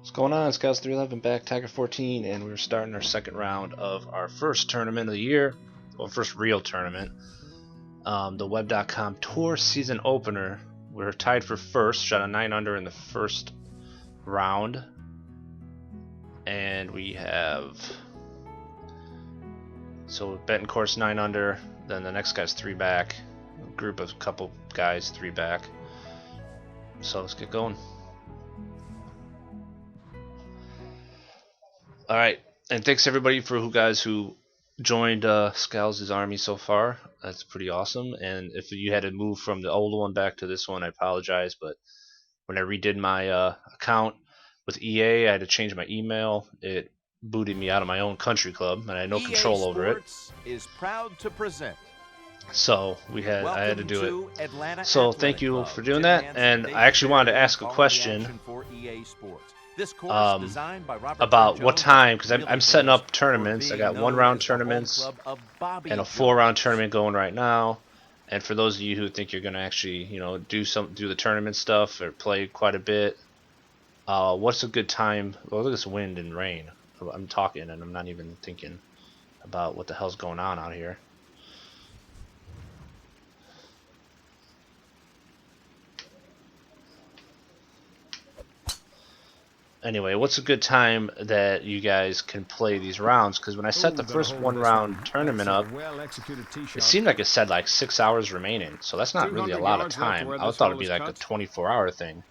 What's going on? Scouts 311 back, Tiger 14, and we're starting our second round of our first tournament of the year, well, first real tournament, the Web.com Tour Season Opener. We're tied for first, shot a 9 under in the first round, and we have Betancourt's 9 under, then the next guy's 3 back, a group of couple guys 3 back. So let's get going. Alright, and thanks everybody for who joined Scalzitti Army so far. That's pretty awesome. And if you had to move from the old one back to this one, I apologize, but when I redid my account with EA, I had to change my email. It booted me out of my own country club, and I had no control over it. Is proud to present. So I had to do it. So thank you for doing that. And I actually wanted to ask a question about what time, because I'm setting up tournaments. I got 1-round tournaments and a 4-round tournament going right now. And for those of you who think you're going to actually, do the tournament stuff or play quite a bit, what's a good time? Well, look at this wind and rain. I'm talking and I'm not even thinking about what the hell's going on out here. Anyway, what's a good time that you guys can play these rounds? Because when I set the first 1-round tournament up, it seemed like it said like 6 hours remaining. So that's not really a lot of time. I thought it'd be like a 24-hour thing.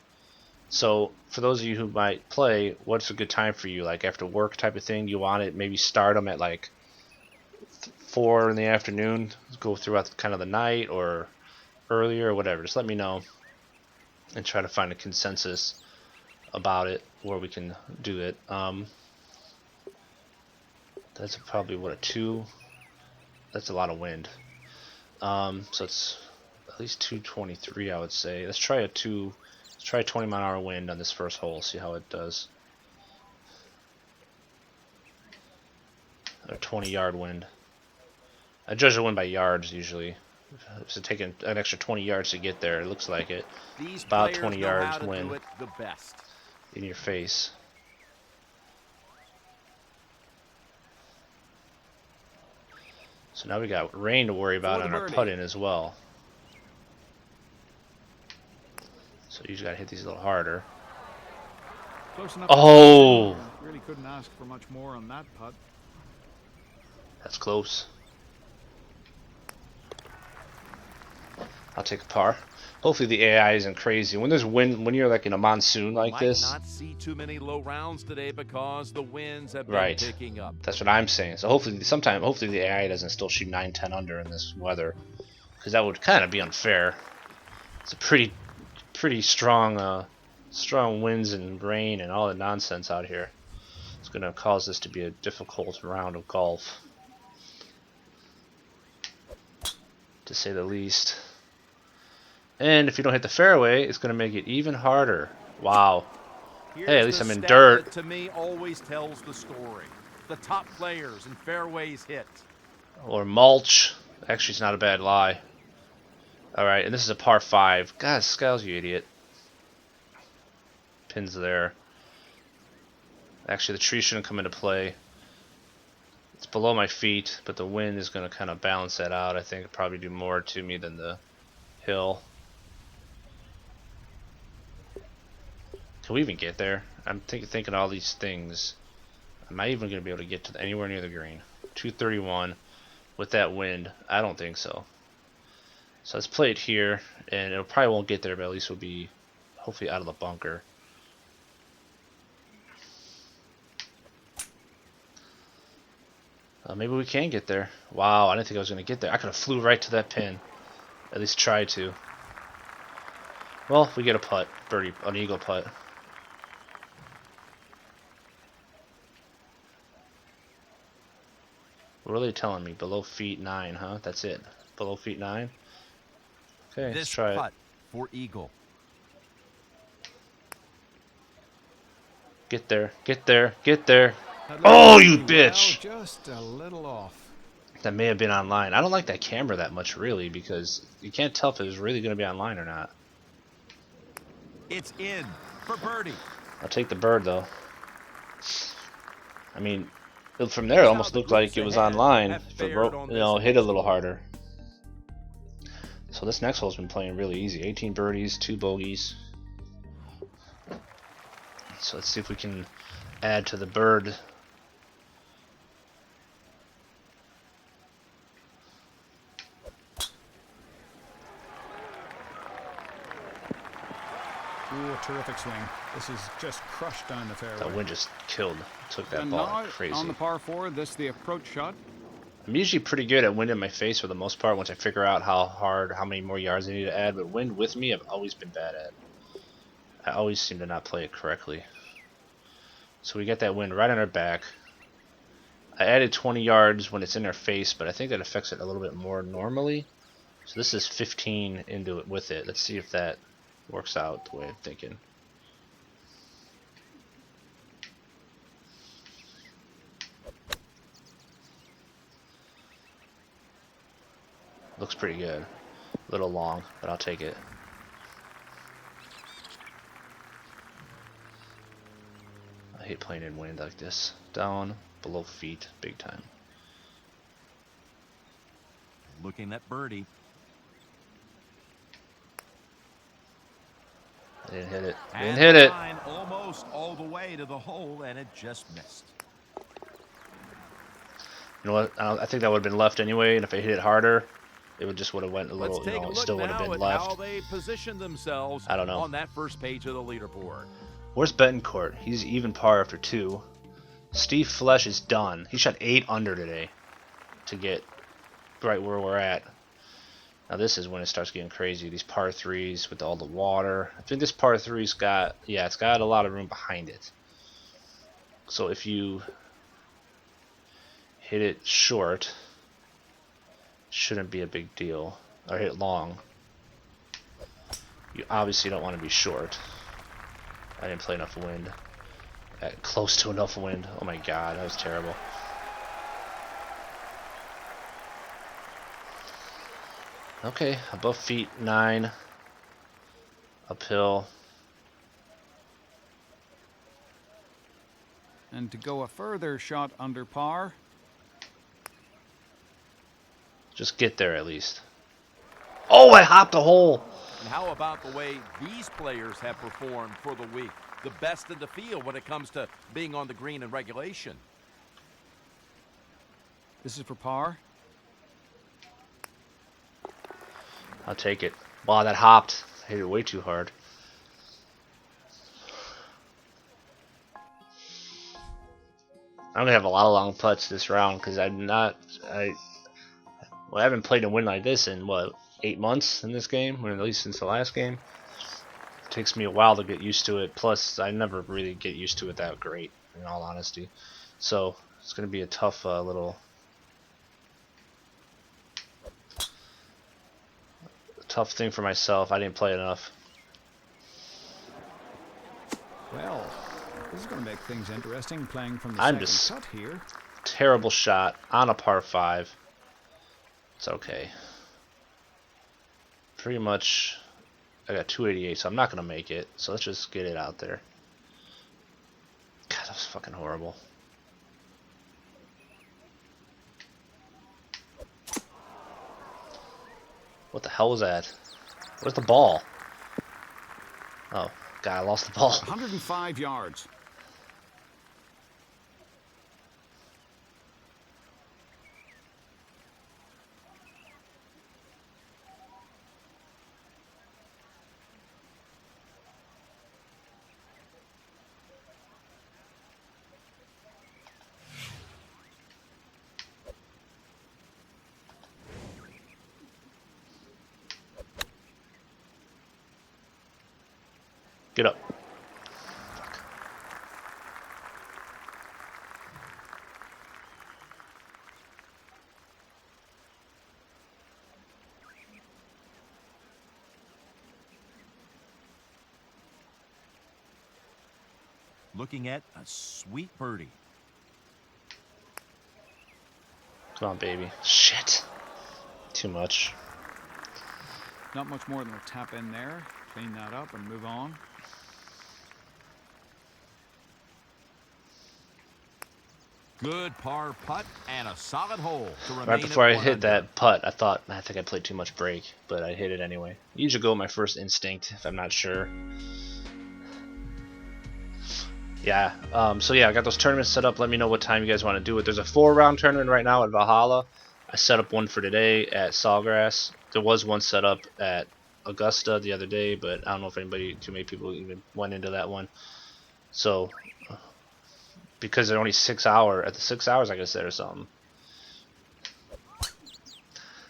So for those of you who might play, what's a good time for you? Like after work type of thing? You want it maybe start them at like 4 in the afternoon, go throughout kind of the night, or earlier or whatever. Just let me know and try to find a consensus about it where we can do it. That's probably what, a 2. That's a lot of wind. So it's at least 223, I would say. Let's try a 20-mile-an-hour wind on this first hole. See how it does. A 20-yard wind. I judge the wind by yards usually. So taking an extra 20 yards to get there. It looks like it. About 20 yards wind in your face. So now we got rain to worry about on our putting as well. So you just gotta hit these a little harder. Oh! Really couldn't ask for much more on that putt. That's close. I'll take a par. Hopefully the AI isn't crazy. When there's wind, when you're like in a monsoon like this. Might not see too many low rounds today because the winds have been picking up. That's what I'm saying. So hopefully the AI doesn't still shoot 9-10 under in this weather, because that would kind of be unfair. It's a pretty strong winds and rain and all the nonsense out here. It's going to cause this to be a difficult round of golf, to say the least. And if you don't hit the fairway, it's going to make it even harder. Wow. Hey, at least I'm in dirt. That to me always tells the story. The top players and fairways hit. Or mulch. Actually, it's not a bad lie. Alright, and this is a par 5. God, Scales, you idiot. Pins there. Actually, the tree shouldn't come into play. It's below my feet, but the wind is going to kind of balance that out. I think it'll probably do more to me than the hill. Can we even get there? I'm thinking all these things. Am I even going to be able to get to anywhere near the green? 231 with that wind? I don't think so. So let's play it here, and it probably won't get there, but at least we'll be hopefully out of the bunker. Maybe we can get there. Wow, I didn't think I was going to get there. I could have flew right to that pin. At least tried to. Well, we get a putt, birdie, an eagle putt. What are they telling me? Below feet 9, huh? That's it. Below feet 9. Okay, let's try it. For eagle. Get there, get there, get there. Oh, you bitch! Just a little off. That may have been online. I don't like that camera that much, really, because you can't tell if it was really going to be online or not. It's in for birdie. I'll take the bird, though. I mean, from there it almost looked like it was online if it hit a little harder. So this next hole's been playing really easy. 18 birdies, 2 bogeys. So let's see if we can add to the bird. Ooh, a terrific swing. This is just crushed down the fairway. That wind just took that And ball now, like crazy. on the par 4, this the approach shot. I'm usually pretty good at wind in my face for the most part once I figure out how many more yards I need to add, but wind with me I've always been bad at. I always seem to not play it correctly. So we get that wind right on our back. I added 20 yards when it's in our face, but I think that affects it a little bit more normally. So this is 15 into it with it. Let's see if that works out the way I'm thinking. Looks pretty good. A little long, but I'll take it. I hate playing in wind like this. Down, below feet, big time. Looking at birdie. I didn't hit it. And Didn't hit it. line almost all the way to the hole, and it just missed. You know what? I think that would have been left anyway, and if I hit it harder, it would have went a Let's little. take a It look still would have now been at how left. they position themselves I don't know. on that first page of the leaderboard. Where's Betancourt? He's even par after 2. Steve Flesh is done. He shot 8 under today to get right where we're at. Now this is when it starts getting crazy. These par 3s with all the water. I think this par 3's got, yeah, it's got a lot of room behind it. So if you hit it short, shouldn't be a big deal. Or hit it long. You obviously don't want to be short. I didn't play enough wind. Close to enough wind. Oh my god, that was terrible. Okay, above feet 9. Uphill. And to go a further shot under par. Just get there at least. Oh, I hopped a hole. And how about the way these players have performed for the week? The best in the field when it comes to being on the green in regulation. This is for par. I'll take it. Wow, that hopped. I hit it way too hard. I'm gonna have a lot of long putts this round because I haven't played a win like this in what, 8 months in this game, or at least since the last game. It takes me a while to get used to it. Plus, I never really get used to it that great, in all honesty. So it's gonna be a tough tough thing for myself. I didn't play enough. Well, this is going to make things interesting playing from the I'm second just cut here. terrible shot on a par 5. It's okay. Pretty much, I got 288, so I'm not gonna make it. So let's just get it out there. God, that was fucking horrible. What the hell was that? Where's the ball? Oh, God, I lost the ball. 105 yards. Get up. Looking at a sweet birdie. Come on, baby. Shit. Too much. Not much more than a tap in there. Clean that up and move on. Good par putt and a solid hole to remain Right before at I 1 hit under. that putt, I think I played too much break, but I hit it anyway. I usually go with my first instinct if I'm not sure. Yeah, so yeah, I got those tournaments set up. Let me know what time you guys want to do it. There's a 4-round tournament right now at Valhalla. I set up one for today at Sawgrass. There was one set up at Augusta the other day, but I don't know if too many people even went into that one. So, because they're only 6 hour, at the 6 hours, I guess or something.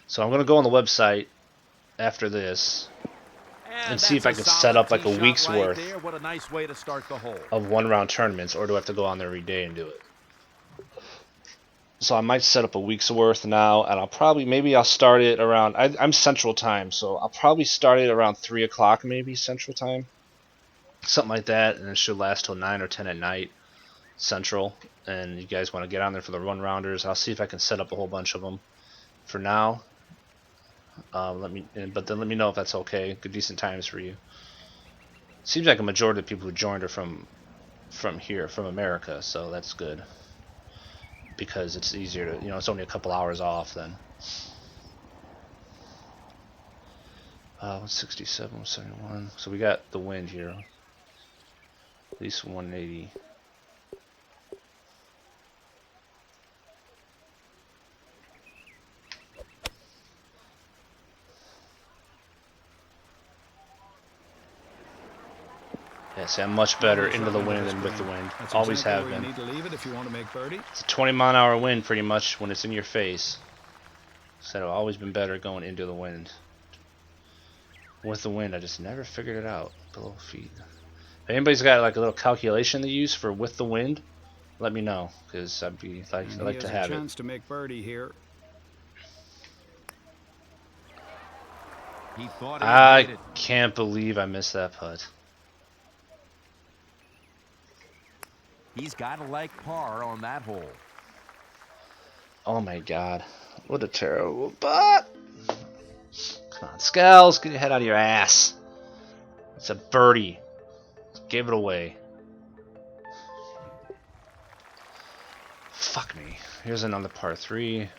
So I'm gonna go on the website after this and And see that's if I a can set solid up like tee a shot week's right worth there. What a nice way to start the hole. of 1-round tournaments, or do I have to go on there every day and do it? So I might set up a week's worth now, and maybe I'll start it around, I'm Central Time, so I'll probably start it around 3 o'clock maybe Central Time. Something like that, and it should last till 9 or 10 at night Central. And you guys want to get on there for the 1-rounders, I'll see if I can set up a whole bunch of them for now. But then let me know if that's okay. Good, decent times for you. Seems like a majority of the people who joined are from here, from America, so that's good. Because it's easier to, it's only a couple hours off then. 167, 171. So we got the wind here. At least 180. Yeah, see, I'm much better into the wind than with the wind. That's Always exactly have where you been. need to leave it if you want to make birdie. It's a 20-mile-an-hour wind pretty much when it's in your face. So I've always been better going into the wind. With the wind, I just never figured it out. Below feet. If anybody's got like a little calculation they use for with the wind, let me know, because I'd like to have it. Chance to make birdie here. He thought he I made it. can't believe I missed that putt. He's got to like par on that hole. Oh my god. What a terrible putt. Come on, Scales, get your head out of your ass. It's a birdie. Give it away. Fuck me. Here's another par 3.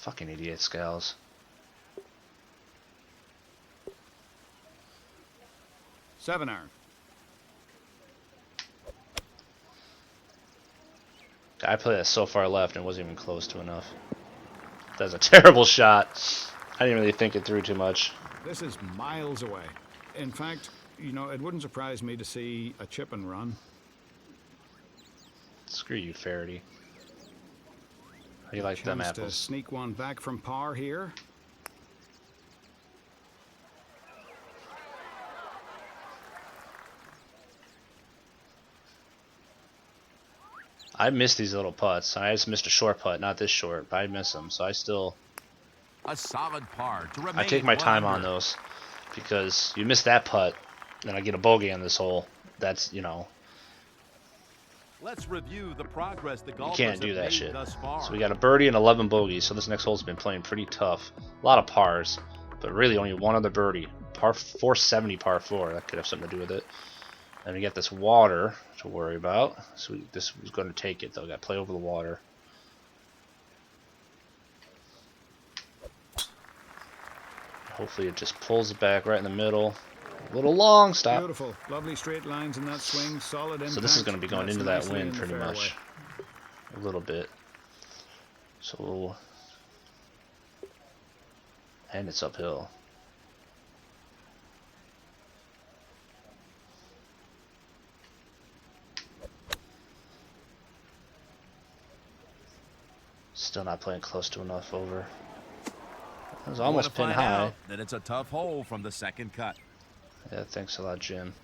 Fucking idiot, Scales. Seven iron. I played that so far left and wasn't even close to enough. That's a terrible shot. I didn't really think it through too much. This is miles away. In fact, it wouldn't surprise me to see a chip and run. Screw you, Faraday. How do you like them Chance to apples? sneak one back from par here. I miss these little putts. I just missed a short putt, not this short, but I miss them. So A solid par to remain. I take my time 1 on under. those, because you miss that putt, then I get a bogey on this hole. That's, Let's review the progress the you golfers can't do have that made shit. thus far. So we got a birdie and 11 bogeys. So this next hole's been playing pretty tough. A lot of pars, but really only one other birdie. Par 470, par 4. That could have something to do with it. And we got this water to worry about. So this was going to take it though. Got to play over the water. Hopefully it just pulls it back right in the middle. A little long, stop. Beautiful, lovely straight lines in that swing, solid impact. So this is going to be going That's into that nicely wind in the pretty fairway. much. A little bit. So, and it's uphill. Still not playing close to enough over. It was almost pin find high. out that it's a tough hole from the second cut. Yeah, thanks a lot, Jim.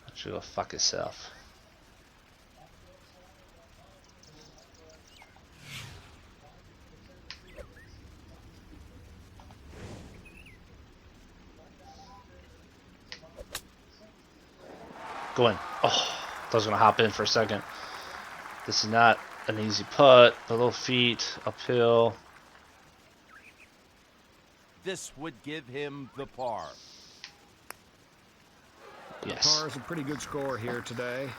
Why don't you go fuck yourself? Go in. Oh, I was gonna hop in for a second. This is not an easy putt. Below feet, uphill. This would give him the par. Yes. Par is a pretty good score here today.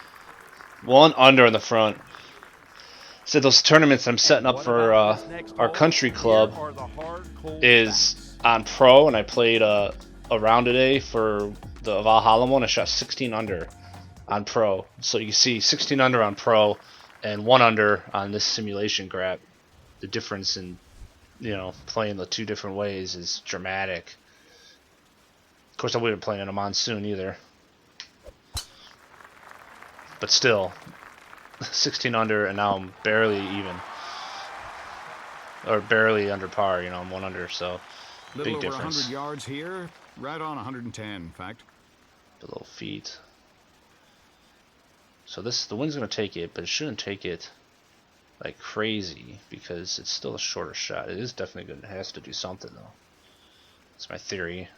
1 under in the front. So those tournaments I'm setting up for our country club is on pro, and I played a round today for the Valhalla one. I shot 16 under on pro. So you see 16 under on pro and 1 under on this simulation grab. The difference in, playing the 2 different ways is dramatic. Of course, I wouldn't play in a monsoon either. But still, 16 under, and now I'm barely even. Or barely under par, I'm 1 under, so big difference. Little over 100 yards here, right on 110, in fact. The little feet. So the wind's going to take it, but it shouldn't take it like crazy because it's still a shorter shot. It is definitely good. It has to do something, though. That's my theory.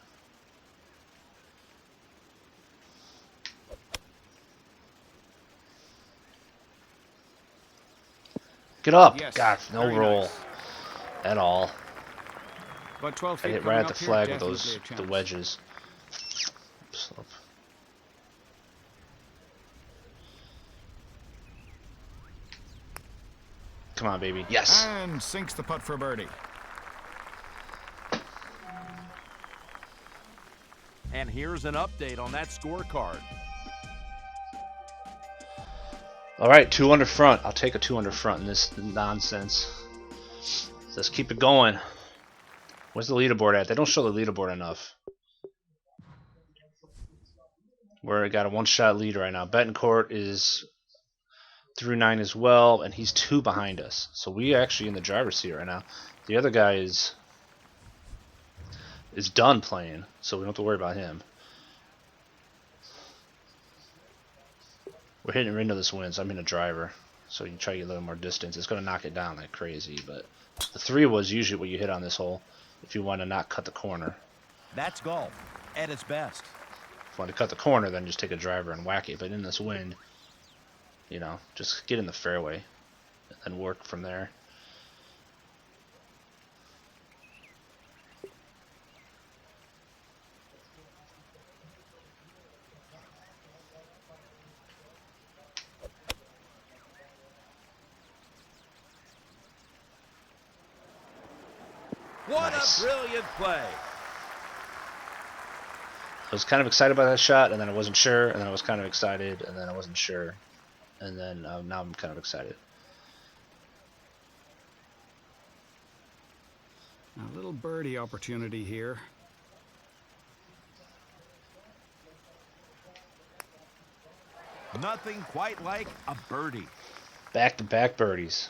Get up! Yes, God, no roll nice. at all. But 12 feet I hit right at the coming up here, flag with definitely a the chance. wedges. Slope. Come on, baby. Yes! And sinks the putt for birdie. And here's an update on that scorecard. Alright, 2 under front. I'll take a 2 under front in this nonsense. Let's keep it going. Where's the leaderboard at? They don't show the leaderboard enough. We're got a 1-shot lead right now. Betancourt is through 9 as well, and he's 2 behind us. So we are actually in the driver's seat right now. The other guy is done playing, so we don't have to worry about him. We're hitting into this wind, so I'm in a driver. So you can try to get a little more distance. It's going to knock it down like crazy, but the 3 was usually what you hit on this hole if you want to not cut the corner. That's golf at its best. If you want to cut the corner, then just take a driver and whack it. But in this wind, just get in the fairway and work from there. What Nice. a brilliant play. I was kind of excited about that shot, and then I wasn't sure, and then I was kind of excited, and then I wasn't sure, and then now I'm kind of excited. A little birdie opportunity here. Nothing quite like a birdie. Back-to-back birdies.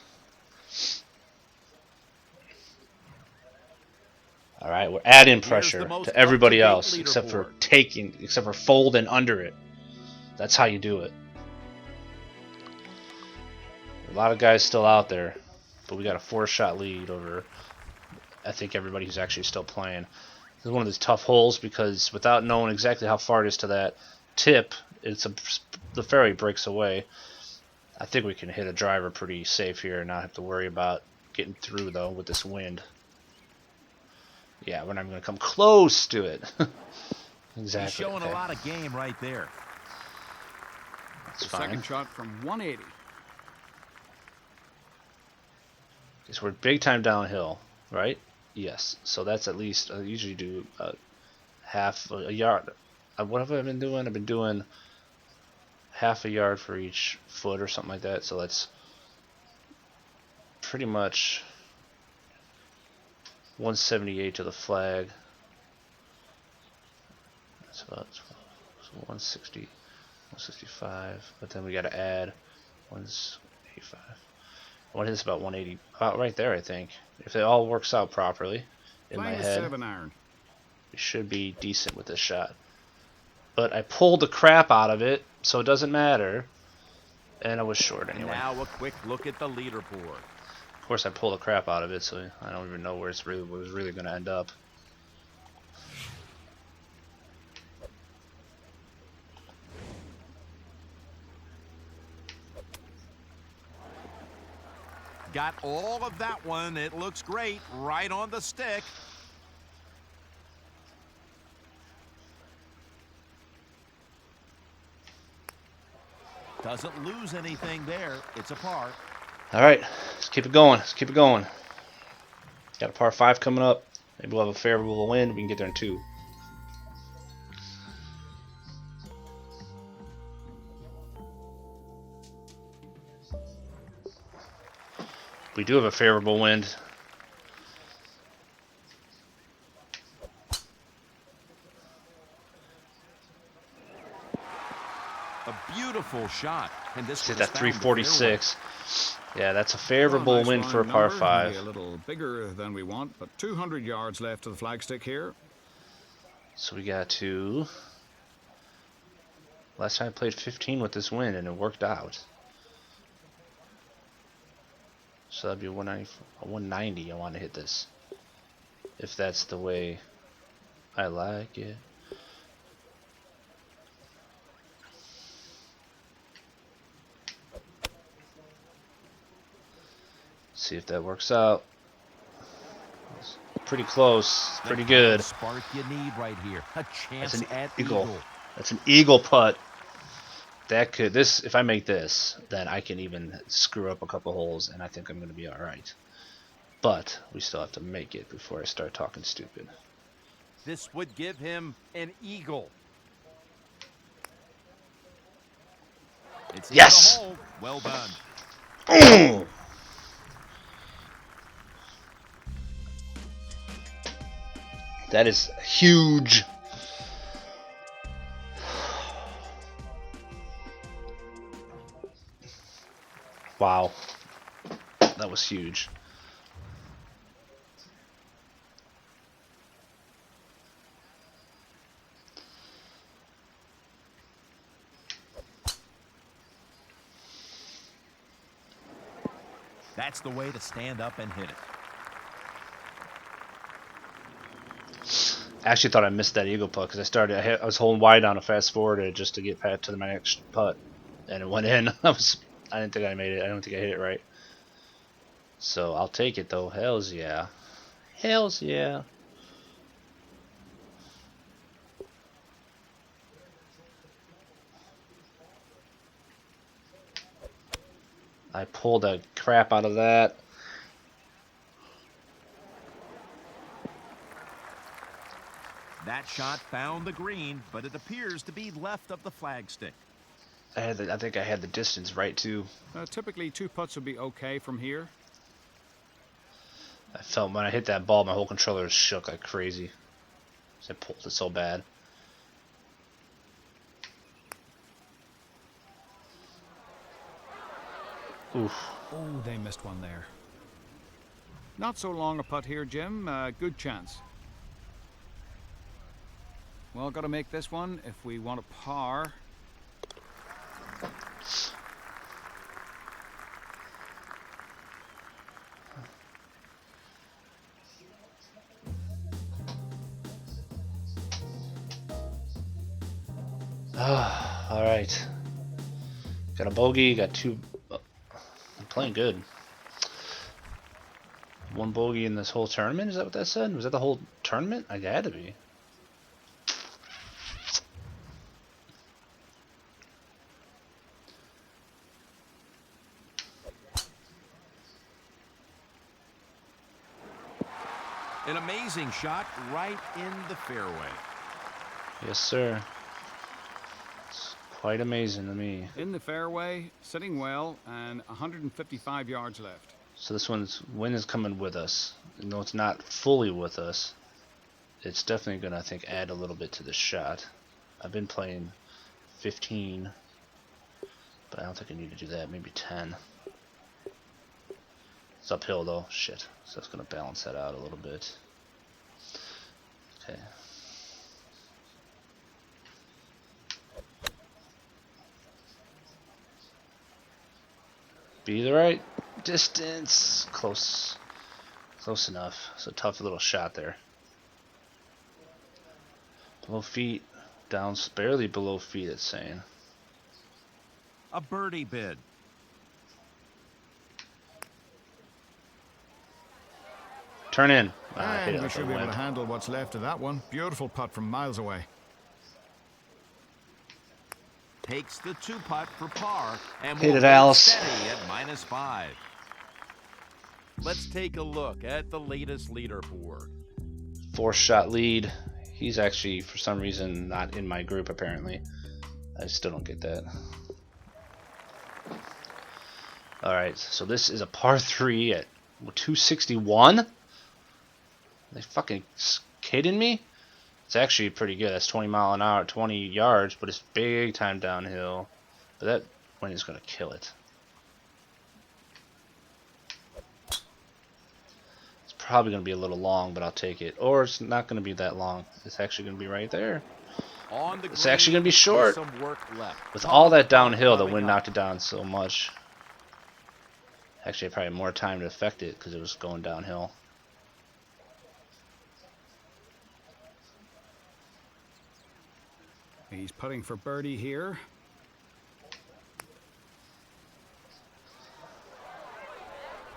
All right, we're adding pressure to everybody else except for folding under it. That's how you do it. A lot of guys still out there, but we got a 4-shot lead over, I think, everybody who's actually still playing. This is one of these tough holes because without knowing exactly how far it is to that tip, the fairway breaks away. I think we can hit a driver pretty safe here and not have to worry about getting through, though, with this wind. Yeah, we're not even going to come close to it. Exactly. He's showing a lot of game right there. That's fine. Second shot from 180. Because we're big time downhill, right? Yes. So that's at least, I usually do half a yard. What have I been doing? I've been doing half a yard for each foot or something like that. So that's pretty much 178 to the flag. That's about 160, 165. But then we got to add 185. I want to hit this about 180, about right there, I think. If it all works out properly in my Playing a head, 7-iron. we should be decent with this shot. But I pulled the crap out of it, so it doesn't matter. And I was short anyway. Now a quick look at the leaderboard. Of course, I pulled the crap out of it, so I don't even know where it was really going to end up. Got all of that one. It looks great. Right on the stick. Doesn't lose anything there. It's a par. All right, let's keep it going. Let's keep it going. Got a par 5 coming up. Maybe we'll have a favorable wind. We can get there in 2. We do have a favorable wind. A beautiful shot. And this Hit was that found the 346. Yeah, that's a Well, favorable nice wind for a round par number, 5. maybe a little bigger than we want, but 200 yards left to the flagstick here. So we got to... Last time I played 15 with this wind, and it worked out. So that'd be 190. I want to hit this. If that's the way I like it. See if that works out. It's pretty close. It's pretty good. Spark you need right here. A chance That's an at eagle. That's an eagle putt. That could if I make this, then I can even screw up a couple holes, and I think I'm going to be all right. But we still have to make it before I start talking stupid. This would give him an eagle. It's Yes! in the hole. Well done. Oh! That is huge. Wow. That was huge. That's the way to stand up and hit it. I actually thought I missed that eagle putt because I was holding wide on a fast forward just to get past to my next putt, and it went in. I didn't think I made it. I don't think I hit it right. So I'll take it though. Hells yeah. Hells yeah. I pulled the crap out of that. That shot found the green, but it appears to be left of the flagstick. I think I had the distance right too. Typically, 2 putts would be okay from here. I felt when I hit that ball, my whole controller shook like crazy. I pulled it so bad. Oof. Oh, they missed one there. Not so long a putt here, Jim. Good chance. Well, got to make this one if we want a par. All right. Got a bogey. Got 2. I'm playing good. 1 bogey in this whole tournament. Is that what that said? Was that the whole tournament? I had to be. An amazing shot right in the fairway. Yes, sir. It's quite amazing to me. In the fairway, sitting well, and 155 yards left. So this wind is coming with us. Even though it's not fully with us, it's definitely going to, I think, add a little bit to the shot. I've been playing 15, but I don't think I need to do that. Maybe 10. It's uphill though. Shit. So that's going to balance that out a little bit. Okay. Be the right distance. Close. Close enough. It's a tough little shot there. Below feet. Down barely below feet, it's saying. A birdie bid. Turn in. I hit And it we like should a be able wimp. to handle what's left of that one. Beautiful putt from miles away. takes the 2-putt for par and Hit will it, hold Alice. steady at -5. Let's take a look at the latest leaderboard. 4-shot lead. He's actually, for some reason, not in my group, apparently. I still don't get that. Alright, so this is a par 3 at 261? Are they fucking kidding me? It's actually pretty good. That's 20 mile an hour, 20 yards, but it's big time downhill. But that wind is going to kill it. It's probably going to be a little long, but I'll take it. Or it's not going to be that long. It's actually going to be right there. On the It's actually going to be short. some work left. With all that Par downhill, the coming wind up. knocked it down so much. Actually, I probably had more time to affect it because it was going downhill. He's putting for birdie here.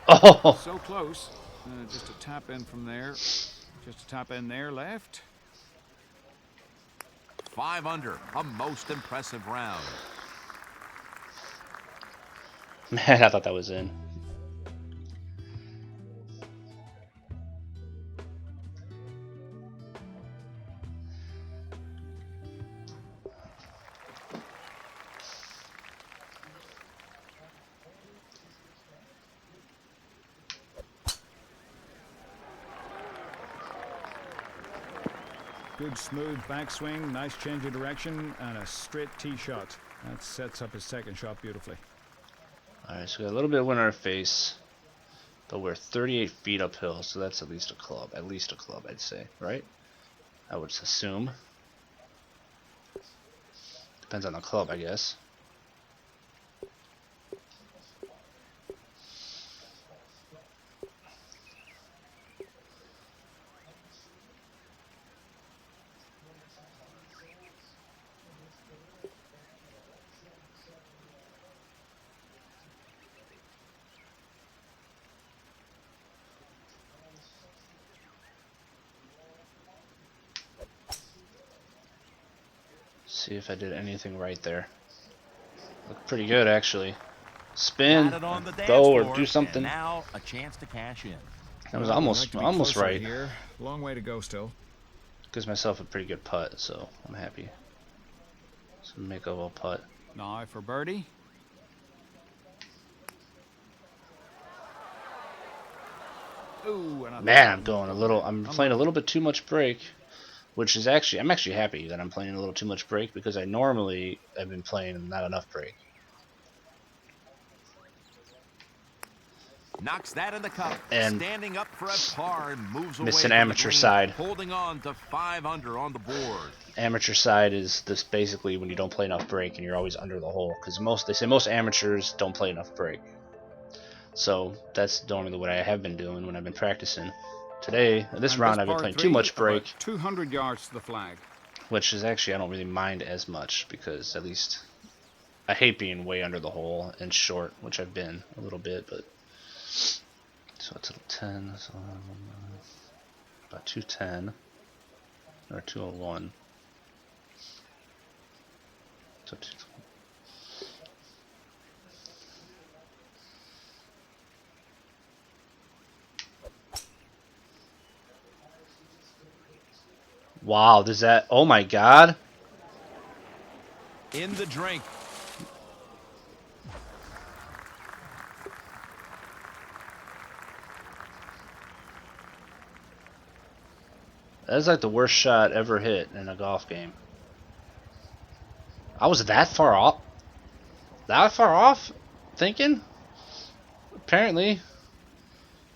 Oh! So close. Just a tap in from there. Just a tap in there, left. 5 under, a most impressive round. Man, I thought that was in. Good smooth backswing, nice change of direction, and a straight tee shot. That sets up his second shot beautifully. Alright, so we got a little bit of wind in our face. But we're 38 feet uphill, so that's at least a club. At least a club, I'd say, right? I would assume. Depends on the club, I guess. See if I did anything right there. Looked pretty good, actually. Spin, Got it on the dance go, or floor, do something. and now a chance to cash in. That was Well, I'd almost like to be almost closer right. Here. Long way to go still. Gives myself a pretty good putt, so I'm happy. So make a little putt. Now for birdie. Ooh, another Man, I'm playing a little bit too much break, which is actually, I'm actually happy that I'm playing a little too much break because I normally have been playing not enough break. Knocks that in the cup, And standing up for a par and moves away missing from the amateur green, side. holding on to 5 under on the board. Amateur side is this basically when you don't play enough break and you're always under the hole, because they say most amateurs don't play enough break. So that's normally what I have been doing when I've been practicing. Today, this And round, this I've been par playing three, too much break, about 200 yards to the flag. which is actually I don't really mind as much because at least I hate being way under the hole and short, which I've been a little bit, but so it's a 10, so about 210 or 201. So wow, does that? Oh my God! In the drink. That's like the worst shot ever hit in a golf game. I was that far off? That far off? Thinking? Apparently.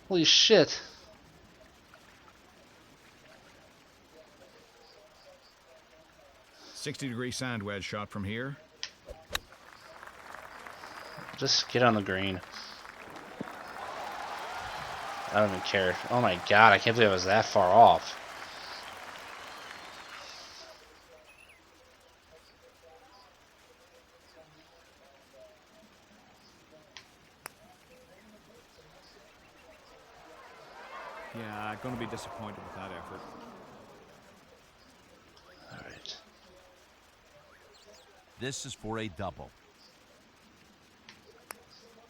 Holy shit. '60-degree sand wedge shot from here. Just get on the green. I don't even care. Oh my God, I can't believe I was that far off. Yeah, going to be disappointed with that effort. Alright. This is for a double.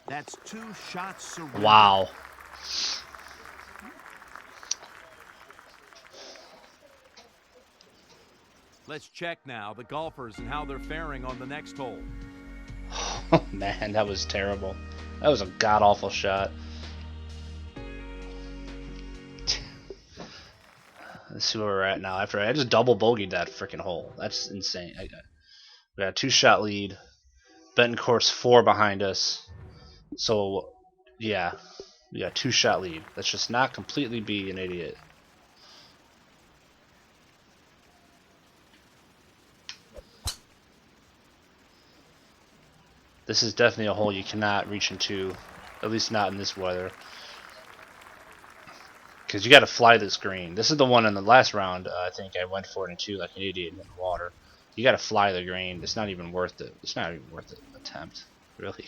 That's 2 shots surrendered. Wow. Let's check now the golfers and how they're faring on the next hole. Oh, man, that was terrible. That was a god-awful shot. Let's see where we're at now. After I just double bogeyed that freaking hole. That's insane. We got a 2-shot lead. Betancourt's 4 behind us. So, yeah. We got a 2-shot lead. Let's just not completely be an idiot. This is definitely a hole you cannot reach into, at least not in this weather. Because you got to fly this green. This is the one in the last round. I think I went for it in 2 like an idiot in the water. You got to fly the green. It's not even worth it. It's not even worth the attempt, really.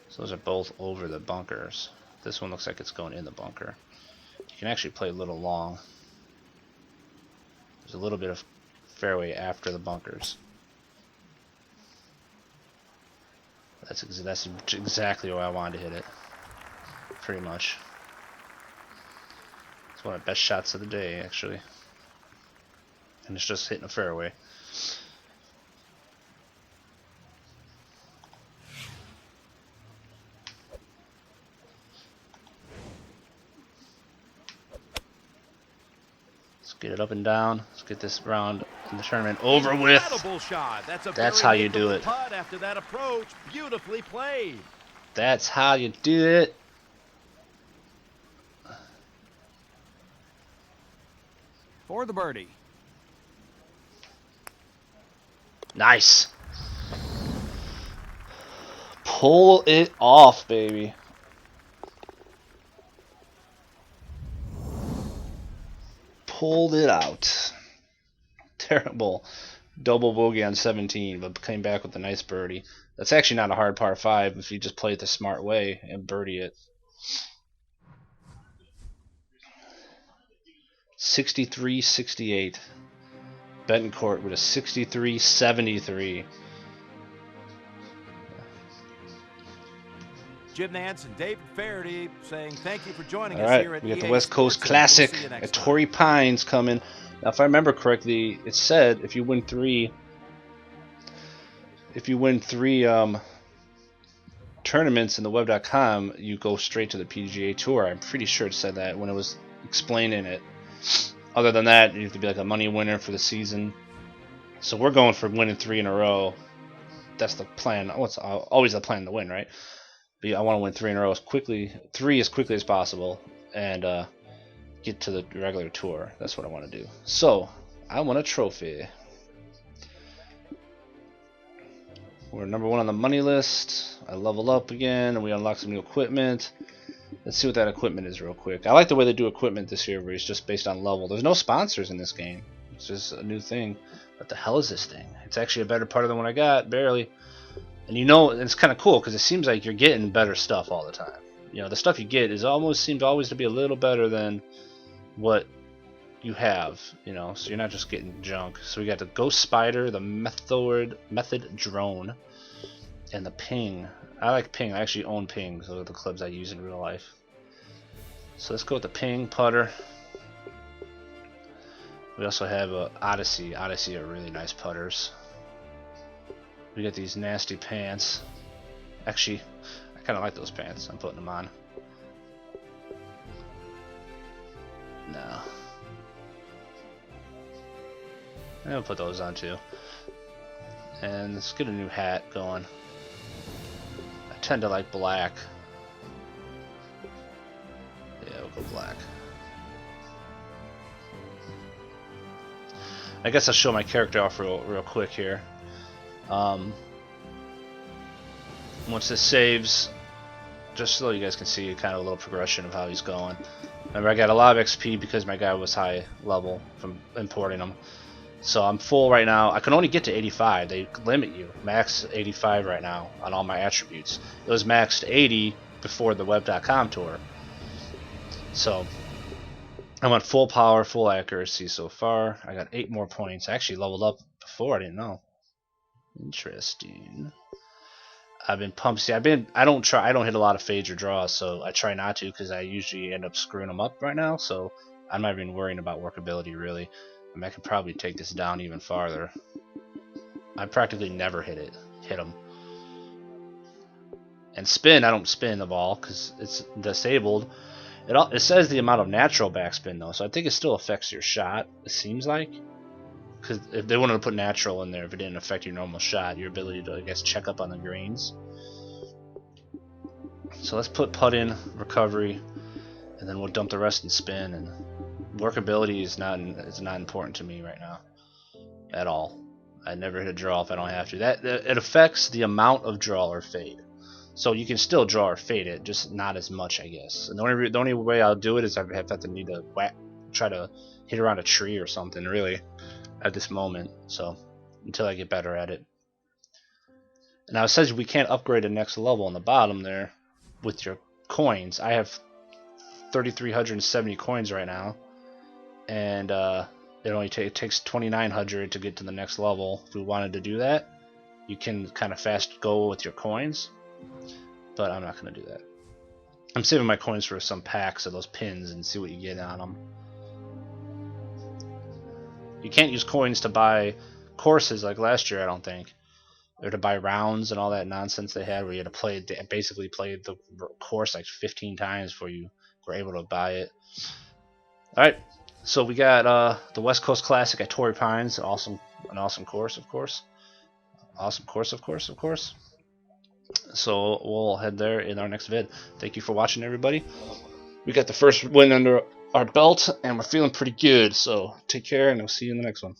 So those are both over the bunkers. This one looks like it's going in the bunker. You can actually play a little long. There's a little bit of fairway after the bunkers. That's exactly where I wanted to hit it. Pretty much. It's one of the best shots of the day, actually. And it's just hitting a fairway. Get it up and down. Let's get this round in the tournament over with. Shot. That's how you do it. Putt after that approach, beautifully played. That's how you do it. For the birdie. Nice. Pull it off, baby. Pulled it out. Terrible double bogey on 17, but came back with a nice birdie. That's actually not a hard par 5 if you just play it the smart way and birdie it. 63-68. Betancourt with a 63-73. Jim Nance and David Faraday saying thank you for joining All us right, here at we got the EA West Coast Sports, Classic we'll see you next at time. Torrey Pines coming. Now, if I remember correctly, it said if you win three tournaments in the web.com, you go straight to the PGA Tour. I'm pretty sure it said that when it was explaining it. Other than that, you have to be like a money winner for the season. So we're going for winning 3 in a row. That's the plan. What's always the plan to win, right? But I want to win 3 in a row as quickly as possible, and get to the regular tour. That's what I want to do. So I want a trophy. We're number 1 on the money list. I level up again, and we unlock some new equipment. Let's see what that equipment is real quick. I like the way they do equipment this year, where it's just based on level. There's no sponsors in this game. It's just a new thing. What the hell is this thing? It's actually a better part of the one I got, barely. And you know, it's kind of cool because it seems like you're getting better stuff all the time. You know, the stuff you get seems always to be a little better than what you have. You know, so you're not just getting junk. So we got the Ghost Spider, the Method Drone, and the Ping. I like Ping. I actually own Ping. Those are the clubs I use in real life. So let's go with the Ping putter. We also have Odyssey. Odyssey are really nice putters. We got these nasty pants. Actually, I kind of like those pants. I'm putting them on. No. I'm gonna put those on too. And let's get a new hat going. I tend to like black. Yeah, we'll go black. I guess I'll show my character off real quick here. Once this saves, just so you guys can see kind of a little progression of how he's going. Remember, I got a lot of XP because my guy was high level from importing him. So I'm full right now. I can only get to 85. They limit you. Max 85 right now on all my attributes. It was maxed 80 before the web.com tour. So I went full power, full accuracy so far. I got 8 more points. I actually leveled up before. I didn't know. Interesting. I've been pumped. See, I don't hit a lot of fades or draws, so I try not to because I usually end up screwing them up right now. So I'm not even worrying about workability really. I mean, I could probably take this down even farther. I practically never hit them. And spin, I don't spin the ball because it's disabled. It says the amount of natural backspin though, so I think it still affects your shot. It seems like. Because if they wanted to put natural in there, if it didn't affect your normal shot, your ability to, I guess, check up on the greens. So let's put putt in, recovery, and then we'll dump the rest in spin. And workability is not important to me right now, at all. I never hit a draw if I don't have to. It affects the amount of draw or fade. So you can still draw or fade it, just not as much, I guess. And the only way I'll do it is I have to need to try to hit around a tree or something, really. At this moment, so until I get better at it. Now it says we can't upgrade to next level on the bottom there with your coins. I have 3,370 coins right now, and it takes 2,900 to get to the next level. If we wanted to do that, you can kind of fast go with your coins, but I'm not going to do that. I'm saving my coins for some packs of those pins and see what you get on them. You can't use coins to buy courses like last year, I don't think. Or to buy rounds and all that nonsense they had where you had to basically play the course like 15 times before you were able to buy it. Alright, so we got the West Coast Classic at Torrey Pines. An awesome course, of course. Awesome course, of course. So we'll head there in our next vid. Thank you for watching, everybody. We got the first win under our belt, and we're feeling pretty good. So take care, and I'll see you in the next one.